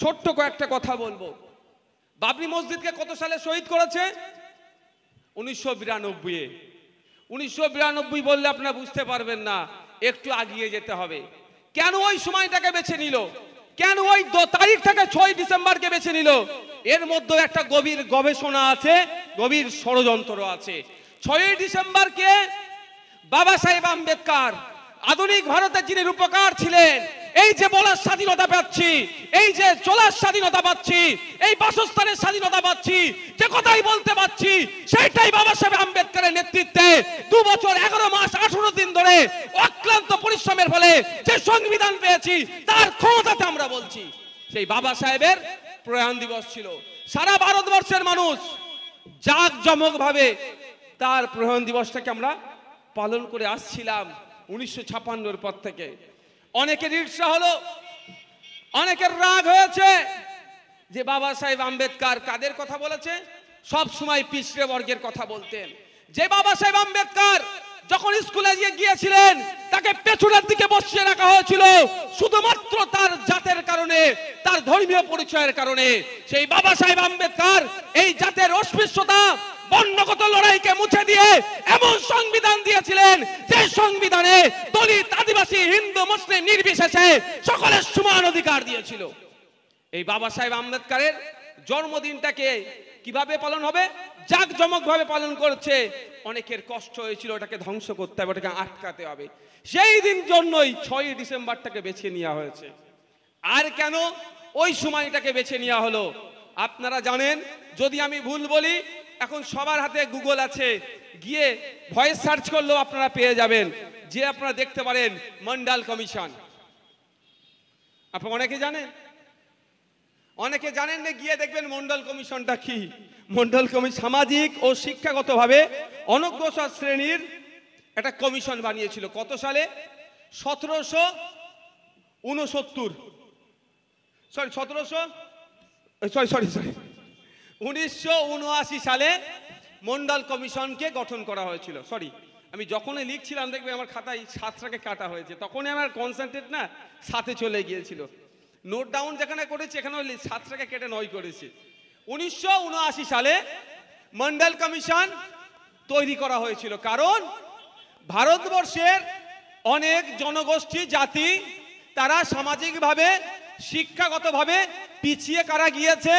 ছোট্ট কয়েকটা কথা বলবো। বাবরি মসজিদকে কত সালে শহীদ করেছে? 1992-এ। 1992 বললে আপনারা বুঝতে পারবেন না, একটু আগিয়ে যেতে হবে। কেন ওই সময়টাকে বেছে নিল? কেন ওই তারিখটাকে 6 ডিসেম্বরকে বেছে নিল? এর মধ্যে একটা গভীর গবেষণা আছে, গভীর ষড়যন্ত্র আছে। 6 ডিসেম্বরকে বাবা সাহেব আম্বেদকর, আধুনিক ভারতের যিনি রূপকার ছিলেন, এই যে বলার স্বাধীনতা পাচ্ছি, এই যে চলার স্বাধীনতা পাচ্ছি, এই বাসস্থানের স্বাধীনতা পাচ্ছি, যে কথাই বলতে পাচ্ছি, সেইটাই বাবা সাহেব আম্বেদকরের নেতৃত্বে 2 বছর 11 মাস 18 দিন ধরে অক্লান্ত পরিশ্রমের ফলে যে সংবিধান পেয়েছি, তার ক্ষমতাতে আমরা বলছি। সেই বাবা সাহেবের প্রয়াণ দিবস ছিল। সারা ভারতবর্ষের মানুষ জাঁকজমকভাবে তার প্রয়াণ দিবসটাকে আমরা পালন করে আসছিলাম 1956-এর পর থেকে। অনেকের ঈর্ষা হলো, অনেকের রাগ হয়েছে যে বাবা সাহেব আম্বেদকর কাদের কথা বলেছে? সব সময় পিছড়ে বর্গের কথা বলতেন। যে বাবা সাহেব আম্বেদকর যখন স্কুলে গিয়েছিলেন, তাকে পেছনের দিকে বসিয়ে রাখা হয়েছিল শুধুমাত্র তার জাতের কারণে, তার ধর্মীয় পরিচয়ের কারণে। সেই বাবা সাহেব আম্বেদকর এই জাতের অস্পৃশ্যতা, বর্ণগত লড়াইকে মুছে দিয়ে এমন সংবিধান দিয়েছিলেন, যে সংবিধানে দলিত, আদিবাসী, হিন্দু, মুসলিম নির্বিশেষে সকলের সমান অধিকার দিয়েছিল। এই বাবা সাহেব আম্বেদকরের জন্মদিনটাকে কিভাবে পালন হবে? জাঁকজমকভাবে পালন করছে। অনেকের কষ্ট হয়েছিল, ওটাকে ধ্বংস করতে হবে, ওটাকে আটকাতে হবে। সেই দিন জন্যই 6 ডিসেম্বরটাকে বেছে নেওয়া হয়েছে। আর কেন ওই সময়টাকে বেছে নেওয়া হলো আপনারা জানেন। যদি আমি ভুল বলি, এখন সবার হাতে গুগল আছে, গিয়ে ভয়েস সার্চ করলেও আপনারা পেয়ে যাবেন, যে আপনারা দেখতে পারেন মন্ডল কমিশন। আপনারা অনেকে জানেন, অনেকে জানেন না, গিয়ে দেখবেন মন্ডল কমিশনটা কি। মন্ডল কমিশন সামাজিক ও শিক্ষাগতভাবে অনগ্রসর শ্রেণীর একটা কমিশন বানিয়েছিল। কত সালে? 1979 সালে মন্ডল কমিশনকে গঠন করা হয়েছিল। সরি, আমি যখনই লিখছিলাম দেখবে আমার খাতায় 7টাকে কাটা হয়েছে, তখনই আমার কনসেন্ট্রেট না 7-এ চলে গিয়েছিল। নোট ডাউন যেখানে করেছি এখানে 7টাকে কেটে 9 করেছি। 1979 সালে মন্ডল কমিশন তৈরি করা হয়েছিল, কারণ ভারতবর্ষের অনেক জনগোষ্ঠী, জাতি, তারা সামাজিকভাবে, শিক্ষাগতভাবে পিছিয়ে কারা গিয়েছে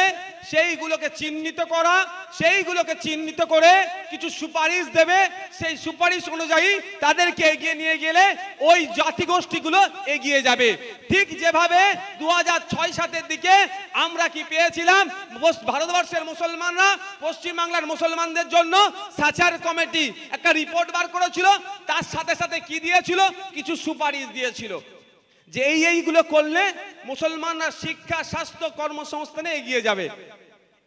সেইগুলোকে চিহ্নিত করা, সেইগুলোকে চিহ্নিত করে কিছু সুপারিশ দেবে। সেই সুপারিশ অনুযায়ী তাদেরকে এগিয়ে নিয়ে গেলে ওই জাতিগোষ্ঠীগুলো এগিয়ে যাবে। ঠিক যেভাবে 2006-7-এর দিকে আমরা কি পেয়েছিলাম, ভারতবর্ষের মুসলমানরা পশ্চিমবাংলার মুসলমানদের জন্য সাচার কমিটি একটা রিপোর্ট বার করেছিল, তার সাথে সাথে কি দিয়েছিল? কিছু সুপারিশ দিয়েছিল যে এইগুলো করলে মুসলমানরা শিক্ষা, স্বাস্থ্য, কর্মসংস্থানে এগিয়ে যাবে।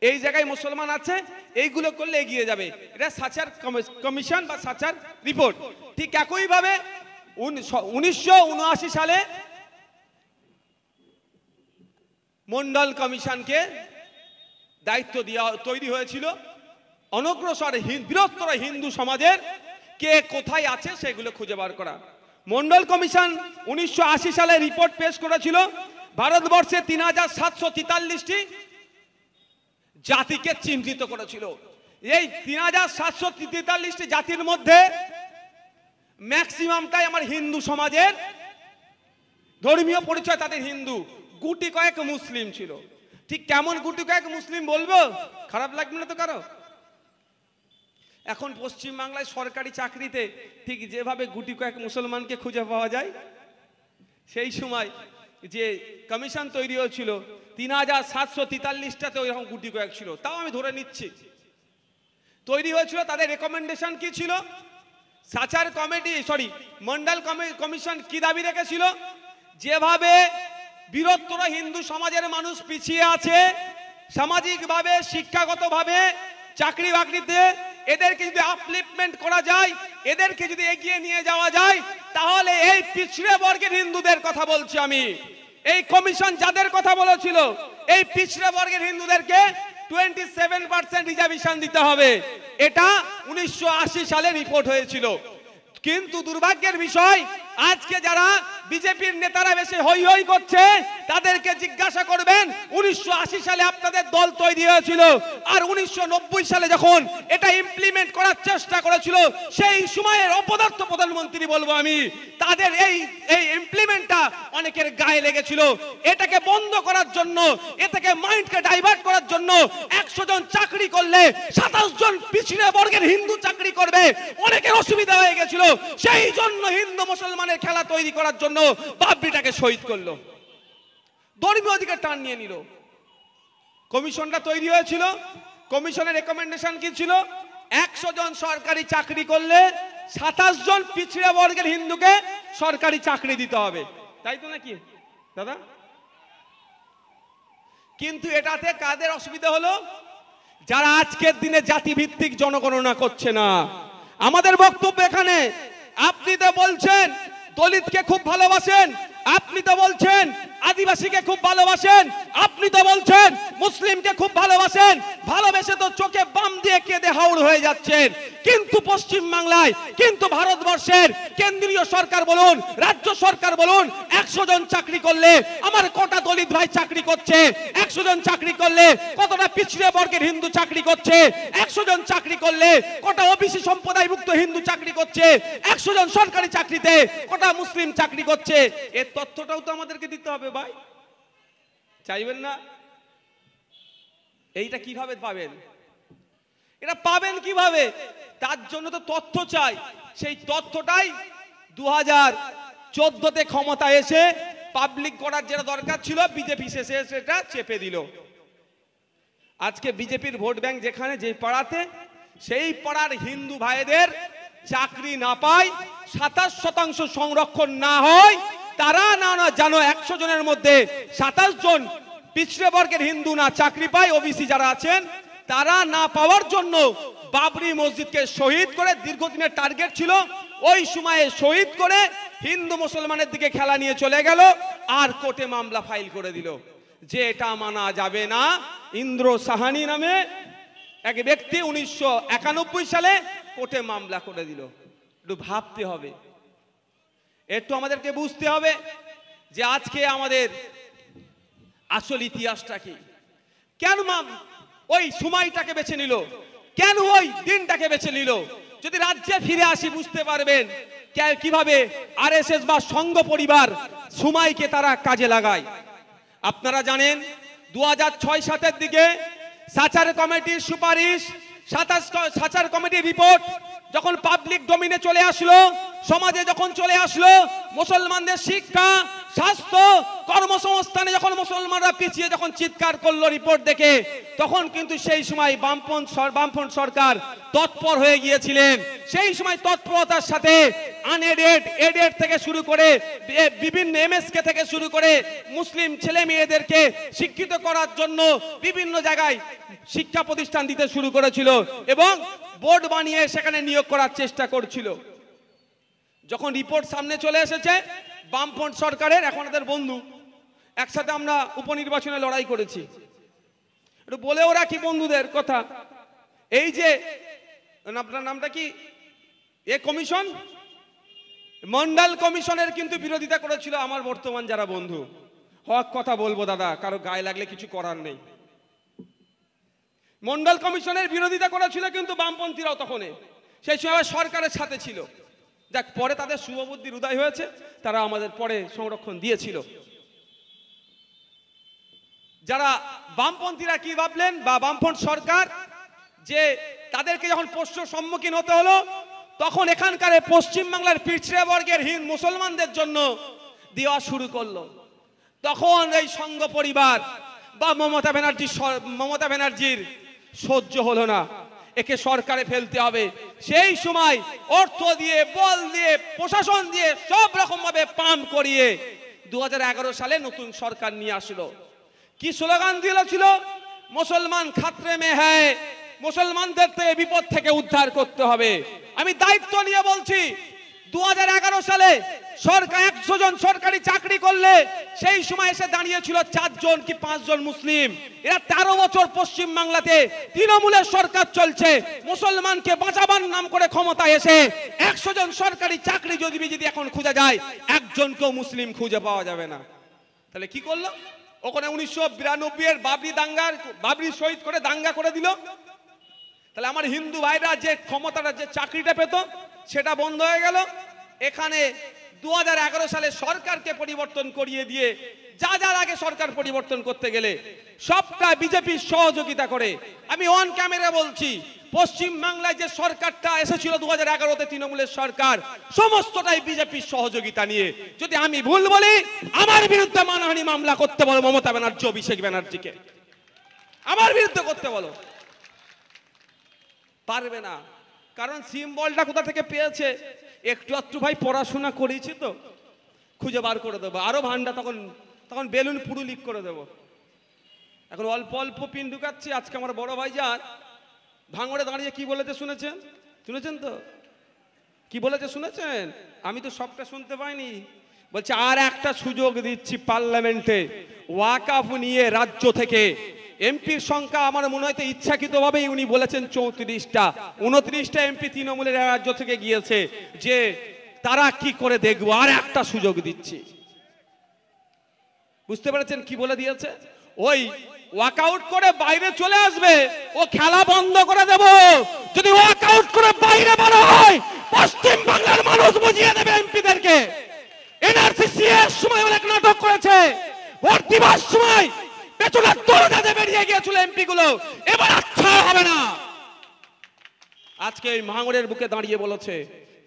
এই জায়গায় মুসলমান আছে, এইগুলো করলে এগিয়ে যাবে। এটা সাচার কমিশন বা সাচার রিপোর্ট। ঠিক একইভাবে 1979 সালে মন্ডল কমিশনকে দায়িত্ব তৈরি হয়েছিল অনগ্রসর বৃহত্তর হিন্দু সমাজের কে কোথায় আছে সেগুলো খুঁজে বার করা। মন্ডল কমিশন 1980 সালে রিপোর্ট পেশ করেছিল। ভারতবর্ষে 3743টি জাতিকে চিহ্নিত করেছিল। এই 3743টি জাতির মধ্যে ম্যাক্সিমামটাই আমার হিন্দু সমাজের, ধর্মীয় পরিচয় তাদের হিন্দু, গুটি কয়েক মুসলিম ছিল। ঠিক কেমন গুটি কয়েক মুসলিম বলবো? খারাপ লাগবে না তো কারো? এখন পশ্চিমবাংলায় সরকারি চাকরিতে ঠিক যেভাবে গুটি কয়েক মুসলমানকে খুঁজে পাওয়া যায়, সেই সময় যে কমিশন তৈরি হয়েছিল 3743টাতে ওইরকম গুটি কয়েক ছিল। তাও আমি ধরে নিচ্ছি তৈরি হয়েছিল। তাদের রেকমেন্ডেশন কি ছিল? সাচার কমিটি, মন্ডল কমিশন কি দাবি রেখেছিল? যেভাবে বৃহত্তর হিন্দু সমাজের মানুষ পিছিয়ে আছে সামাজিকভাবে, শিক্ষাগতভাবে, চাকরি বাকরিতে, এদেরকে যদি আপলিফমেন্ট করা যায়, এদেরকে যদি এগিয়ে নিয়ে যাওয়া যায়, তাহলে এই পিছড়ে বর্গের হিন্দুদের কথা বলছি আমি, এই কমিশন যাদের কথা বলেছিল, এই পিছড়ে বর্গের হিন্দুদেরকে 27% রিজার্ভেশন দিতে হবে। এটা 1980 সালে রিপোর্ট হয়েছিল। কিন্তু দুর্ভাগ্যের বিষয়, আজকে যারা বিজেপির নেতারা বেশি হই হই করছে তাদেরকে জিজ্ঞাসা করবেন 1980 সালে আপনাদের দল তৈরি হয়েছিল, আর 1990 সালে যখন এটা ইমপ্লিমেন্ট করার চেষ্টা করেছিল সেই সময়ের অপদার্থ প্রধানমন্ত্রী বলবো আমি, তাদের এই ইমপ্লিমেন্টটা অনেকের গায়ে লেগেছিল। এটাকে বন্ধ করার জন্য, এ থেকে মাইন্ডকে ডাইভার্ট করার জন্য 100 জন চাকরি করলে 27 জন পিছড়ে বর্গের হিন্দু চাকরি করবে, অনেকের অসুবিধা হয়ে গেছিল। সেই জন্য হিন্দু মুসলমানের খেলা তৈরি করার জন্য বাবরিটাকে শহীদ করলো, ধর্মীয় অধিকার টান নিয়ে নিল। কমিশনটা তৈরি হয়েছিল, কমিশনের রেকমেন্ডেশন কি ছিল? 100 জন সরকারি চাকরি করলে 27 জন পিছড়ে বর্গের হিন্দুকে সরকারি চাকরি দিতে হবে, তাই তো নাকি দাদা? কিন্তু এটাতে কাদের অসুবিধা হলো? যারা আজকের দিনে জাতিভিত্তিক জনগণনা করছে না। আমাদের বক্তব্য এখানে, আপনি তো বলছেন দলিতকে খুব ভালোবাসেন, আপনি তো বলছেন আদিবাসীকে খুব ভালোবাসেন, আপনি তো বলছেন মুসলিমকে খুব ভালোবাসেন, ভালোবেসে তো চোখে বাম দিয়ে কেঁদে হাওড় হয়ে যাচ্ছেন। কিন্তু পশ্চিম বাংলায়, কিন্তু ভারতবর্ষের কেন্দ্রীয় সরকার বলুন, রাজ্য সরকার বলুন, 100 জন চাকরি করলে আমার কটা দলিত ভাই চাকরি করছে, 100 জন চাকরি করলে কতটা পিছড়ে বর্গের হিন্দু চাকরি করছে, 100 জন চাকরি করলে কটা ওবিসি সম্প্রদায়ভুক্ত হিন্দু চাকরি করছে, 100 জন সরকারি চাকরিতে কটা মুসলিম চাকরি করছে, এর তথ্যটাও তো আমাদেরকে দিতে হবে ভাই, চাইবেন না? এইটা কিভাবে পাবেন? এটা পাবেন কিভাবে? তার জন্য তো তথ্য চাই। সেই তথ্যটাই 2014তে ক্ষমতা এসে পাবলিক করার যেটা দরকার ছিল, বিজেপি শেষে সেটা চেপে দিল। আজকে বিজেপির ভোট ব্যাংক যেখানে, যে পাড়াতে, সেই পাড়ার হিন্দু ভাইদের চাকরি না পায়, 27% সংরক্ষণ না হয়, তারা না জানো 100 জনের মধ্যে 27 জন পিছড়ে বর্গের হিন্দু না চাকরি পায়, ওবিসি যারা আছেন তারা না পাওয়ার জন্য বাবরি মসজিদকে শহীদ করে, দীর্ঘদিনের টার্গেট ছিল, ওই সময়ে শহীদ করে হিন্দু মুসলমানের দিকে খেলা নিয়ে চলে গেল, আর কোর্টে মামলা ফাইল করে দিল যে এটা মানা যাবে না। ইন্দ্র সাহানি নামে এক ব্যক্তি 1991 সালে কোর্টে মামলা করে দিল। একটু ভাবতে হবে, একটু আমাদেরকে বুঝতে হবে যে আজকে আমাদের আসল ইতিহাসটা কি, কেন ওই সময়টাকে বেছে নিল, কেন ওই দিনটাকে বেছে নিল। যদি রাজ্যে ফিরে আসি বুঝতে পারবেন কিভাবে আরএসএস বা সংঘ পরিবার সময়কে তারা কাজে লাগায়। আপনারা জানেন 2006-07 দিকে সাচার কমিটির সুপারিশ, সাচার কমিটির রিপোর্ট যখন পাবলিক ডোমিনে চলে আসলো, সমাজে যখন চলে আসলো, মুসলমানদের শিক্ষা, স্বাস্থ্য, কর্মসংস্থানে যখন মুসলমানরা পিছিয়ে যখন চিৎকার করলো রিপোর্ট দেখে, তখন কিন্তু সেই সময় বামফ্রন্ট সরকার তৎপর হয়ে গিয়েছিলেন। সেই সময় তৎপরতার সাথে আনএডেড, এডেড থেকে শুরু করে বিভিন্ন এমএসকে থেকে শুরু করে মুসলিম ছেলে মেয়েদেরকে শিক্ষিত করার জন্য বিভিন্ন জায়গায় শিক্ষা প্রতিষ্ঠান দিতে শুরু করেছিল এবং বোর্ড বানিয়ে সেখানে নিয়োগ করার চেষ্টা করছিল। যখন রিপোর্ট সামনে চলে এসেছে বামফ্রন্ট সরকারের, এখন ওদের বন্ধু, একসাথে আমরা উপনির্বাচনে লড়াই করেছি, একটু বলেও রাখি বন্ধুদের কথা। এই যে আপনার নামটা কি, এ কমিশন, মন্ডল কমিশনের কিন্তু বিরোধিতা করেছিল আমার বর্তমান যারা বন্ধু। হক কথা বলবো দাদা, কারো গায়ে লাগলে কিছু করার নেই। মন্ডল কমিশনের বিরোধিতা করেছিল কিন্তু বামপন্থীরাও তখন, সেই সময় সরকারের সাথে ছিল। যাক, পরে তাদের শুভবুদ্ধির উদয় হয়েছে, তারা আমাদের পরে সংরক্ষণ দিয়েছিল। যারা বামপন্থীরা কি ভাবলেন, বা বামফ্রন্ট সরকার, যে তাদেরকে যখন প্রশ্নের সম্মুখীন হতে হলো, তখন এখানকার পশ্চিমবাংলার পিছড়ে বর্গের হিন্দু মুসলমানদের জন্য দেওয়া শুরু করলো। তখন এই সংঘ পরিবার বা মমতা ব্যানার্জির সহ্য হলো না, একে সরকারে ফেলতে হবে। সেই সময় অর্থ দিয়ে, বল দিয়ে, প্রশাসন দিয়ে সব রকম ভাবে পাম্প করিয়ে 2011 সালে নতুন সরকার নিয়ে আসলো। কি স্লোগান দিয়েছিল? মুসলমান খাতরে মে হ্যায়, মুসলমানদের বিপদ থেকে উদ্ধার করতে হবে। আমি দায়িত্ব নিয়ে বলছি, 2011 সালে সরকার 100 জন সরকারি চাকরি করলে সেই সময় এসে দাঁড়িয়েছিল 4 জন কি 5 জন মুসলিম। এরা 13 বছর পশ্চিম বাংলাতে তৃণমূলের সরকার চলছে, মুসলমানকে বাঁচাবার নাম করে ক্ষমতায় এসে 100 জন সরকারি চাকরি যদি এখন খোঁজা যায় একজনকেও মুসলিম খুঁজে পাওয়া যাবে না। তাহলে কি করলো? ওখানে 1992 এর বাবরি শহীদ করে দাঙ্গা করে দিল। তাহলে আমার হিন্দু ভাইরা যে ক্ষমতাটা যে চাকরিটা পেত সেটা বন্ধ হয়ে গেল। এখানে 2011 সালে সরকারকে পরিবর্তন করিয়ে দিয়ে যার আগে সরকার পরিবর্তন করতে গেলে সবটা বিজেপির সহযোগিতা করে। আমি অন ক্যামেরা বলছি, পশ্চিম বাংলায় যে সরকারটা এসেছিল 2011-তে তৃণমূলের সরকার, সমস্তটাই বিজেপির সহযোগিতা নিয়ে। যদি আমি ভুল বলি আমার বিরুদ্ধে মানহানি মামলা করতে বলো মমতা ব্যানার্জি, অভিষেক ব্যানার্জিকে আমার বিরুদ্ধে করতে বলো, পারবে না। কারণ সিম্বলটা কোথা থেকে পেয়েছে একটু একটু ভাই পড়াশোনা করেছি তো খুঁজে বার করে দেবো। আরো ভান্ডা তখন বেলুন পুরো লিক করে দেবো। এখন অল্প অল্প পিন ঢুকাচ্ছি। আজকে আমার বড় ভাই যান ভাঙড়ে দাঁড়িয়ে কি বলেছে শুনেছেন তো? কি বলেছে শুনেছেন? আমি তো সবটা শুনতে পাইনি। বলছে আর একটা সুযোগ দিচ্ছি পার্লামেন্টে, ওয়াকফ নিয়ে রাজ্য থেকে এমপির সংখ্যা আমার মনে হয় ইচ্ছাকৃতভাবেই উনি বলেছেন 34টা, 29টা এমপি তৃণমূলের রাজ্য থেকে গিয়েছে, যে তারা কি করে দেখবো, আর একটা সুযোগ দিচ্ছি। বুঝতে পেরেছেন কি বলে দিয়েছে? ওই ওয়াকআউট করে বাইরে চলে আসবে, ও খেলা বন্ধ করে দেব। যদি ওয়াকআউট করে বাইরে বের হয় পশ্চিম বাংলার মানুষ বুঝিয়ে দেবে এমপিদেরকে। এনআরসি এর সময় অনেক নাটক করেছে, ভোট দিবার সময় পেছনের দরজাতে বেরিয়ে গিয়েছিল এমপি গুলো, এবার আচ্ছা হবে না। আজকে এই ভাঙড়ের বুকে দাঁড়িয়ে বলেছে,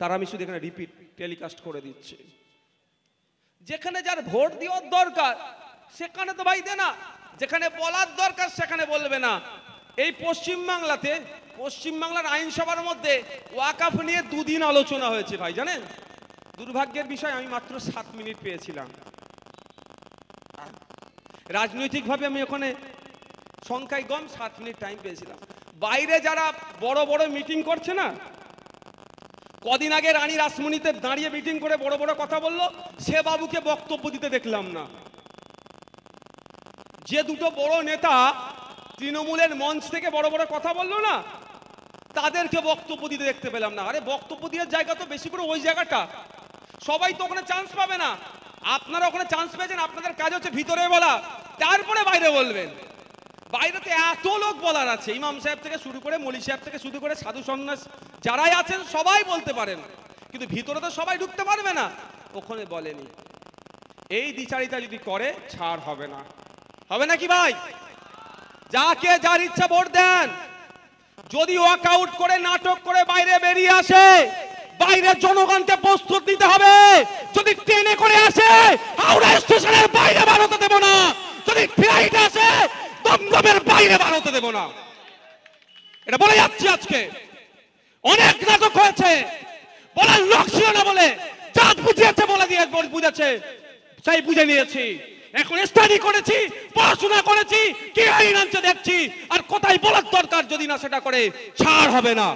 তার আমি শুধু এখানে রিপিট টেলিকাস্ট করে দিচ্ছি। যেখানে যার ভোট দেওয়ার দরকার সেখানে তো ভাই দে না, যেখানে বলার দরকার সেখানে বলবে না। এই পশ্চিম বাংলার আইনসভার মধ্যে ওয়াকফ নিয়ে 2 দিন আলোচনা হয়েছে ভাই, জানেন? দুর্ভাগ্যের বিষয় আমি মাত্র 7 মিনিট পেয়েছিলাম। রাজনৈতিকভাবে আমি ওখানে সংখ্যায় কম, 7 মিনিট টাইম পেয়েছিলাম। বাইরে যারা বড় বড় মিটিং করছে না, কদিন আগে রানী রাসমণিতে দাঁড়িয়ে মিটিং করে বড় বড় কথা বললো, সে বাবুকে বক্তব্য দিতে দেখলাম না। যে দুটো বড় নেতা তৃণমূলের মঞ্চ থেকে বড় বড় কথা বললো না, তাদেরকে বক্তব্য দিতে দেখতে পেলাম না। আরে বক্তব্য দেওয়ার জায়গা তো বেশি করে ওই জায়গাটা, সবাই তো ওখানে চান্স পাবে না। আপনারা ওখানে চান্স পেয়েছেন, আপনাদের কাজ হচ্ছে ভিতরে বলা, তারপরে বাইরে বলবেন। বাইরেতে এত লোক বলার আছে, ইমাম সাহেব থেকে শুরু করে মলি সাহেব থেকে শুরু করে সাধু সন্ন্যাস যারাই আছেন সবাই বলতে পারেন, কিন্তু ভিতরে তো সবাই ঢুকতে পারবে না। ওখানে বলেনি। এই দ্বিচারিতা যদি করে ছাড় হবে না, হবে নাকি ভাই? যাকে যার ইচ্ছা ভোট দেন। যদি ওয়াকআউট করে নাটক করে বাইরে বেরিয়ে আসে, বাইরে জনগণকে প্রস্তুত নিতে হবে। যদি ট্রেনে করে আসে হাওড়া স্টেশনের বাইরে বাড়াতে দেব না, যদি ফ্লাইটে আসে দমদমের বাইরে বাড়াতে দেব না। এটা বলে যাচ্ছি। আজকে অনেক নাটক হয়েছে, বলার লোক ছিল না বলে জাত বুঝিয়েছে, বলে দিয়ে বুঝেছে, সেই বুঝে নিয়েছি। এখন স্টাডি করেছি, পড়াশোনা করেছি, কি আইন আনছে দেখছি, আর কোথায় বলার দরকার যদি না সেটা করে ছাড় হবে না।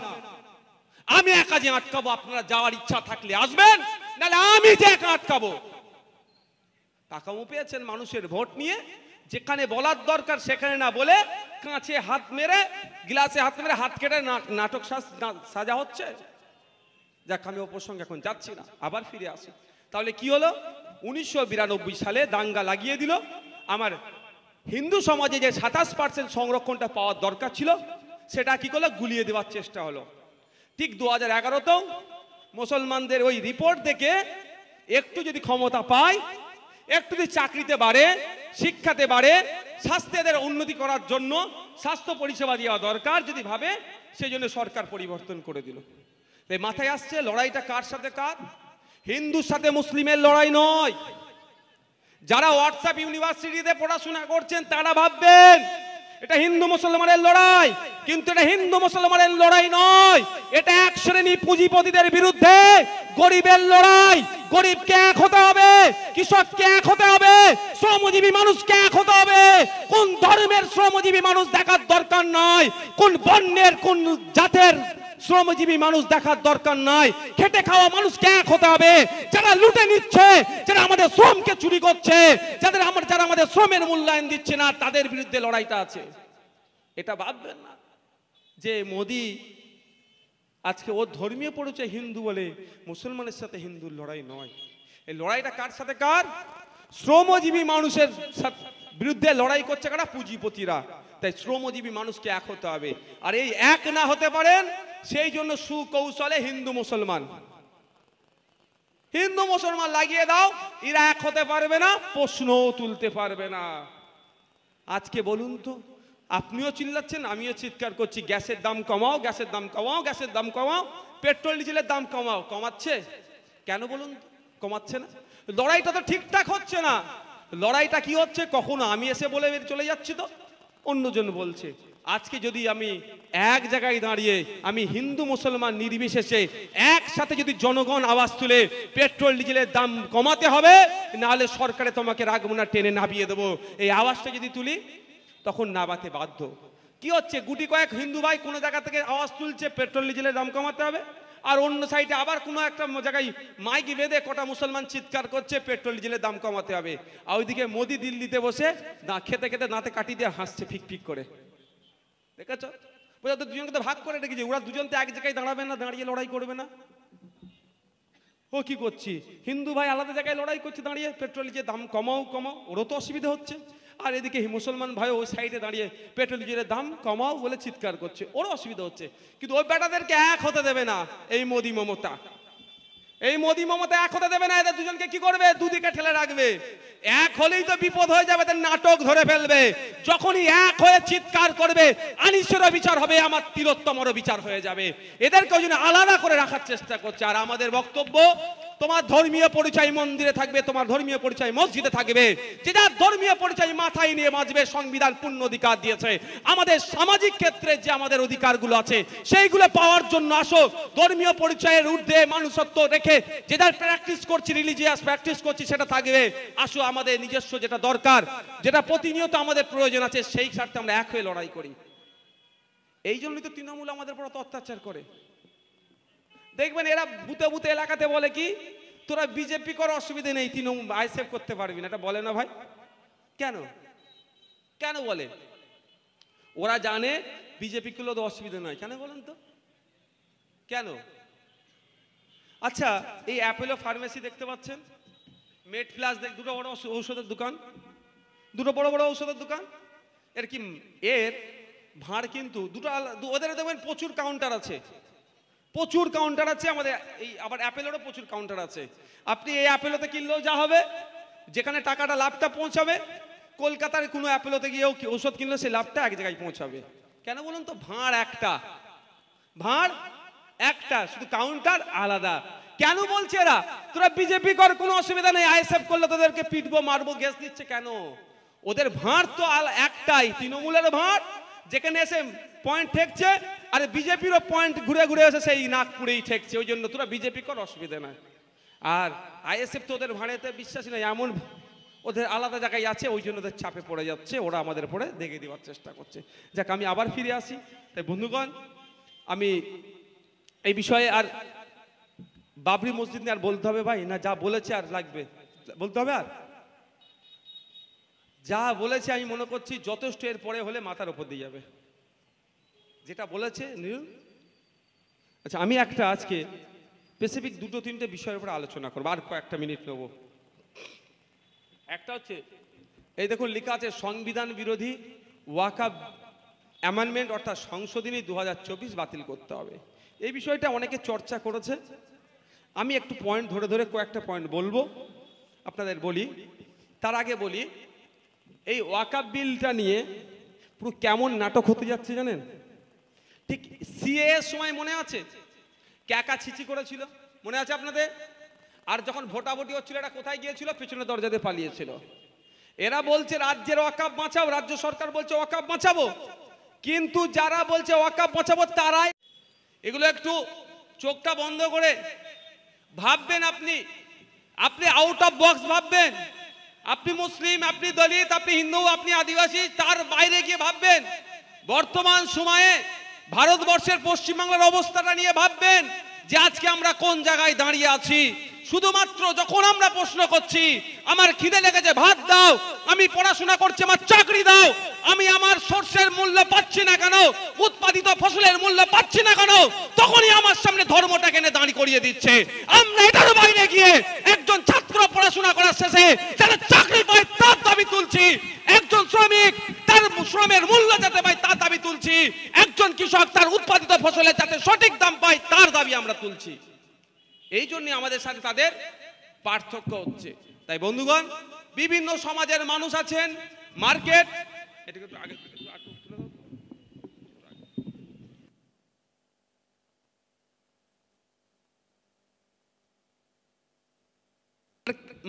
আমি একা যে আটকাবো, আপনারা যাওয়ার ইচ্ছা থাকলে আসবেন, নাহলে আমি যে একা আটকাবো। টাকাও পেয়েছেন মানুষের ভোট নিয়ে, যেখানে বলার দরকার সেখানে না বলে কাঁচে হাত মেরে, গ্লাসে হাত মেরে হাত কেটে নাটক সাজা হচ্ছে। যাক, আমি ও প্রসঙ্গে এখন যাচ্ছি না, আবার ফিরে আসি। তাহলে কি হলো? 1992 সালে দাঙ্গা লাগিয়ে দিল। আমার হিন্দু সমাজে যে 27% সংরক্ষণটা পাওয়ার দরকার ছিল সেটা কি করলো? গুলিয়ে দেওয়ার চেষ্টা হলো। ঠিক 2011তেও মুসলমানদের ওই রিপোর্ট দেখে একটু যদি ক্ষমতা পায়, একটু যদি চাকরিতে বাড়ে, শিক্ষাতে বাড়ে, স্বাস্থ্যের উন্নতি করার জন্য স্বাস্থ্য পরিষেবা দেওয়া দরকার যদি ভাবে, সেই জন্য সরকার পরিবর্তন করে দিল। মাথায় আসছে লড়াইটা কার সাথে কার? হিন্দুর সাথে মুসলিমের লড়াই নয়। যারা হোয়াটসঅ্যাপ ইউনিভার্সিটিতে পড়াশোনা করছেন তারা ভাববেন এটা হিন্দু মুসলমানের লড়াই, কিন্তু এটা হিন্দু মুসলমানের লড়াই নয়। এটা এক শ্রেণী পুঁজিপতিদের বিরুদ্ধে গরিবের লড়াই। গরিবকে এক হতে হবে, কৃষককে এক হতে হবে, শ্রমজীবী মানুষকে এক হতে হবে। কোন ধর্মের শ্রমজীবী মানুষ দেখার দরকার নয়, কোন বর্ণের কোন জাতের শ্রমজীবী মানুষ দেখার দরকার নাই, খেটে খাওয়া মানুষকে এক হতে হবে। যারা লুটে নিচ্ছে, যারা আমাদের শ্রমকে চুরি করছে, যারা আমাদের শ্রমের মূল্যায়ন দিচ্ছে না, তাদের বিরুদ্ধে লড়াইটা আছে। এটা ভাববেন না যে মোদি আজকে ও ধর্মীয় পরিচয় হিন্দু বলে মুসলমানের সাথে হিন্দুর লড়াই নয়। এই লড়াইটা কার সাথে? কার? শ্রমজীবী মানুষের বিরুদ্ধে লড়াই করছে কারা? পুঁজিপতিরা। তাই শ্রমজীবী মানুষকে এক হতে হবে। আর এই এক না হতে পারেন, সেই জন্য সুকৌশলে হিন্দু মুসলমান লাগিয়ে দাও, এরা এক হতে পারবে না, প্রশ্নও তুলতে পারবে না। আজকে বলুন তো, আপনিও চিল্লাচ্ছেন, আমিও চিৎকার করছি, গ্যাসের দাম কমাও, গ্যাসের দাম কমাও, গ্যাসের দাম কমাও, পেট্রোল ডিজেলের দাম কমাও। কমাচ্ছে কেন বলুন? কমাচ্ছে না। লড়াইটা তো ঠিকঠাক হচ্ছে না। লড়াইটা কি হচ্ছে? কখনো আমি এসে বলে চলে যাচ্ছি, তো অন্যজন বলছে। আজকে যদি আমি এক জায়গায় দাঁড়িয়ে, আমি হিন্দু মুসলমান নির্বিশেষে একসাথে যদি জনগণ আওয়াজ তুলে পেট্রোল ডিজেলের দাম কমাতে হবে, নাহলে সরকারে তোমাকে রাখবো না, টেনে নামিয়ে দেবো, এই আওয়াজটা যদি তুলি, তখন নামাতে বাধ্য। কি হচ্ছে? গুটি কয়েক হিন্দু ভাই কোনো জায়গা থেকে আওয়াজ তুলছে পেট্রোল ডিজেলের দাম কমাতে হবে, আর অন্য সাইডে আবার কোনো একটা জায়গায় মাইক বেঁধে কটা মুসলমান চিৎকার করছে পেট্রোল ডিজেলের দাম কমাতে হবে। আর ওইদিকে মোদি দিল্লিতে বসে খেতে খেতে দাঁতে কাটি দিয়ে হাসছে ফিক ফিক করে। দেখেছো? ওরা তো দুজনকে তো ভাগ করে রেখেছে, ওরা দুজন তো এক জায়গায় দাঁড়াবে না, দাঁড়িয়ে লড়াই করবে না। ও কি করছি? হিন্দু ভাই আলাদা জায়গায় লড়াই করছে দাঁড়িয়ে, পেট্রোল ডিজেলের দাম কমাও কমাও, ওরও তো অসুবিধা হচ্ছে। আর এদিকে মুসলমান ভাই ওই সাইডে দাঁড়িয়ে পেট্রোল ডিজেলের দাম কমাও বলে চিৎকার করছে, ওরও অসুবিধা হচ্ছে। কিন্তু ওই বেটাদেরকে এক হতে দেবে না এই মোদি মমতা। এই মোদি মমতা এক হতে দেবে না। এদের দুজনকে কি করবে? দুদিকে ঠেলে রাখবে। এক হলেই তো বিপদ হয়ে যাবে, এদের নাটক ধরে ফেলবে। যখনই এক হয়ে চিৎকার করবে, আনিসেরও বিচার হবে, আমার তিলোত্তমেরও বিচার হয়ে যাবে। এদেরকে ওই জন্য আলাদা করে রাখার চেষ্টা করছে। আর আমাদের বক্তব্য, তোমার ধর্মীয় পরিচয় মন্দিরে থাকবে, তোমার ধর্মীয় পরিচয় মসজিদে থাকবে। যে যার ধর্মীয় পরিচয় মাথায় নিয়ে বাঁচবে। সংবিধান পূর্ণ অধিকার দিয়েছে। আমাদের সামাজিক ক্ষেত্রে যে আমাদের অধিকারগুলো আছে, সেইগুলো পাওয়ার জন্য আসো। ধর্মীয় পরিচয়ের ঊর্ধ্বে মানুষত্ব রেখে যে যার প্র্যাকটিস করছি, রিলিজিয়াস প্র্যাকটিস করছি, সেটা থাকবে। আসো, আমাদের নিজস্ব যেটা দরকার, যেটা প্রতিনিয়ত আমাদের প্রয়োজন আছে, সেই স্বার্থে আমরা এক হয়ে লড়াই করি। এই জন্যই তো তৃণমূল আমাদের উপর অত্যাচার করে। দেখবেন এরা বুতে বুতে এলাকাতে বলে কি, তোরা বিজেপি কর, অসুবিধা নেই, তৃণমূল আইসেফ করতে পারবি না। এটা বলে না ভাই? কেন কেন বলে? ওরা জানে বিজেপি করলে তো অসুবিধা নয়। কেন বলেন তো? কেন? আচ্ছা, এই অ্যাপোলো ফার্মেসি দেখতে পাচ্ছেন, মেড প্লাস, দুটো বড় ঔষধের দোকান, দুটো বড় বড় ঔষধের দোকান। এর কি এর ভাঁড় কিন্তু দুটো, ওদের দেখবেন প্রচুর কাউন্টার আছে, প্রচুর কাউন্টার আছে। আমাদের এই আবার অ্যাপেলোরও প্রচুর কাউন্টার আছে। আপনি এই অ্যাপেলোতে কিনলেও যা হবে, যেখানে টাকাটা লাভটা পৌঁছাবে, কলকাতার কোনো অ্যাপেলোতে গিয়েও ওষুধ কিনলে সেই লাভটা এক জায়গায় পৌঁছাবে। কেন বলুন তো? ভাঁড় একটা, ভাঁড় একটা, শুধু কাউন্টার আলাদা। কেন বলছে এরা তোরা বিজেপি কর, কোনো অসুবিধা নেই, আইএসএফ করলে তোদেরকে পিটবো মারবো, গ্যাস দিচ্ছে? কেন? ওদের ভাঁড় তো একটাই, তৃণমূলের ভাঁড়, যেখানে এসে পয়েন্ট ঠেকছে, আর বিজেপিরও পয়েন্ট ঘুরে ঘুরে এসে সেই নাগপুরেই ঠেকছে। ওই জন্য তোরা বিজেপি কর, অসুবিধা নাই। আর আইএসএফ তো ওদের ভাঁড়েতে বিশ্বাসী নয়, এমন ওদের আলাদা জায়গায় আছে, ওই জন্য ওদের চাপে পড়ে যাচ্ছে, ওরা আমাদের পড়ে দেখে দেওয়ার চেষ্টা করছে। যাক, আমি আবার ফিরে আসি। তাই বন্ধুগণ, আমি এই বিষয়ে আর বাবরি মসজিদ নিয়ে আর বলতে হবে ভাই? না, যা বলেছে আর লাগবে বলতে হবে? আর যা বলেছে আমি মনে করছি যথেষ্ট। এর পরে হলে মাথার উপর দিয়ে যাবে যেটা বলেছে। আচ্ছা, আমি একটা আজকে স্পেসিফিক দুটো তিনটে বিষয়ের উপর আলোচনা করবো, আর কয়েকটা মিনিট নেব। একটা হচ্ছে, এই দেখুন লেখা আছে, সংবিধান বিরোধী ওয়াকফ অ্যামেন্ডমেন্ট অর্থাৎ সংশোধনী 2024 বাতিল করতে হবে। এই বিষয়টা অনেকে চর্চা করেছে। আমি একটু পয়েন্ট ধরে ধরে কয়েকটা পয়েন্ট বলবো, আপনাদের বলি। তার আগে বলি, এই ওয়াকফ বিলটা নিয়ে পুরো কেমন নাটক হতে যাচ্ছে জানেন? ঠিক সিএ এর সময় মনে আছে ক্যাকা ছিচি করেছিল, মনে আছে আপনাদের? আর যখন ভোটাভুটি হচ্ছিল, এটা কোথায় গিয়েছিল? পেছনে দরজা দিয়ে পালিয়েছিল। এরা বলছে রাজ্যের ওয়াকফ বাঁচাও, রাজ্য সরকার বলছে ওয়াকফ বাঁচাবো, কিন্তু যারা বলছে ওয়াকফ বাঁচাবো তারাই। এগুলো একটু চোখটা বন্ধ করে ভাববেন। আপনি আউট অফ বক্স ভাববেন। আপনি মুসলিম, আপনি দলিত, আপনি হিন্দু, আপনি আদিবাসী, তার বাইরে গিয়ে ভাববেন। বর্তমান সময়ে ভারতবর্ষের পশ্চিমবাংলার অবস্থাটা নিয়ে ভাববেন যে আজকে আমরা কোন জায়গায় দাঁড়িয়ে আছি। শুধুমাত্র যখন আমরা প্রশ্ন করছি আমার খিদে লেগেছে ভাত দাও, আমি পড়াশোনা করছি আমার চাকরি দাও, আমি আমার শস্যের মূল্য পাচ্ছি না কেন, উৎপাদিত ফসলের মূল্য পাচ্ছি না কেন, তখনই আমার সামনে ধর্মটাকে এনে দাঁড় করিয়ে দিচ্ছে। আমরা এটার বাইরে গিয়ে একজন ছাত্র পড়াশোনা করার শেষে যারা চাকরি পায় তার দাবি তুলছি, একজন শ্রমিক তার শ্রমের মূল্য যাতে পায় তার দাবি তুলছি, একজন কৃষক তার উৎপাদিত ফসলের যাতে সঠিক দাম পায় তার দাবি আমরা তুলছি। এই জন্য আমাদের সাথে তাদের পার্থক্য হচ্ছে। তাই বন্ধুগণ, বিভিন্ন সমাজের মানুষ আছেন, মার্কেট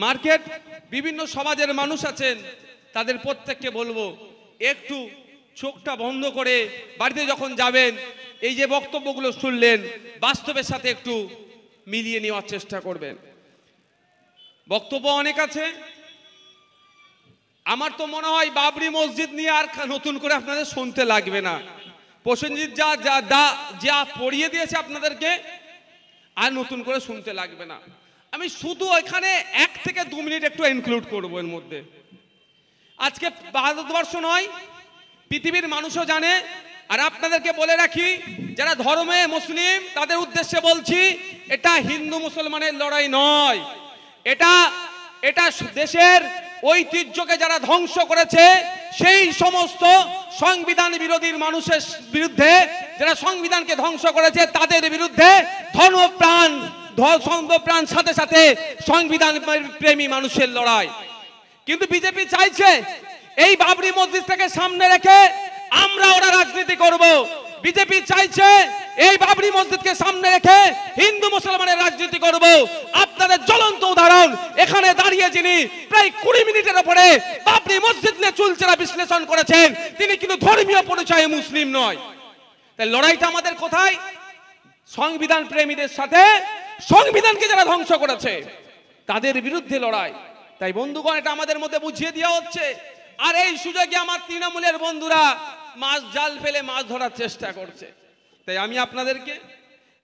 মার্কেট বিভিন্ন সমাজের মানুষ আছেন, তাদের প্রত্যেককে বলবো একটু চোখটা বন্ধ করে বাড়িতে যখন যাবেন এই যে বক্তব্যগুলো শুনলেন বাস্তবের সাথে একটু মিলিয়ে নেওয়ার চেষ্টা করবেন। বক্তব্য অনেক আছে, আমার তো মনে হয় বাবরি মসজিদ নিয়ে আর নতুন করে আপনাদের শুনতে লাগবে না। প্রসেনজিৎ যা পড়িয়ে দিয়েছে আপনাদেরকে আর নতুন করে শুনতে লাগবে না। আমি শুধু এখানে 1 থেকে 2 মিনিট একটু ইনক্লুড করবো এর মধ্যে। আজকে ভারতবর্ষ নয়, পৃথিবীর মানুষও জানে। আর আপনাদেরকে বলে রাখি, যারা ধর্মে মুসলিম তাদের উদ্দেশ্যে বলছি, এটা হিন্দু মুসলমানের লড়াই নয়, এটা দেশের ঐতিহ্যকে যারা ধ্বংস করেছে সেই সমস্ত সংবিধান বিরোধী মানুষের বিরুদ্ধে, যারা সংবিধানকে ধ্বংস করেছে তাদের বিরুদ্ধে ধর্মপ্রাণ সাথে সাথে সংবিধান প্রেমী মানুষের লড়াই। কিন্তু বিজেপি চাইছে এই বাবরি মসজিদটাকে সামনে রেখে আমরা ওরা রাজনীতি করব। বিজেপি চাইছে এই বাবরি মসজিদকে সামনে রেখে হিন্দু মুসলমানের রাজনীতি করব। আপনাদের জ্বলন্ত উদাহরণ এখানে দাঁড়িয়ে যিনি প্রায় 20 মিনিটের উপরে বাবরি মসজিদ নিয়ে চুলচেরা বিশ্লেষণ করেছেন, তিনি কিন্তু ধর্মীয় পরিচয়ে মুসলিম নয়। তাই লড়াইটা আমাদের কোথায়? সংবিধান প্রেমীদের সাথে, সংবিধানকে যারা ধ্বংস করেছে তাদের বিরুদ্ধে লড়াই। তাই বন্ধুগণ, এটা আমাদের মধ্যে বুঝিয়ে দেওয়া হচ্ছে। আর এই সুযোগে আমার তৃণমূলের বন্ধুরা মাছ জাল ফেলে মাছ ধরার চেষ্টা করছে। তাই আমি আপনাদেরকে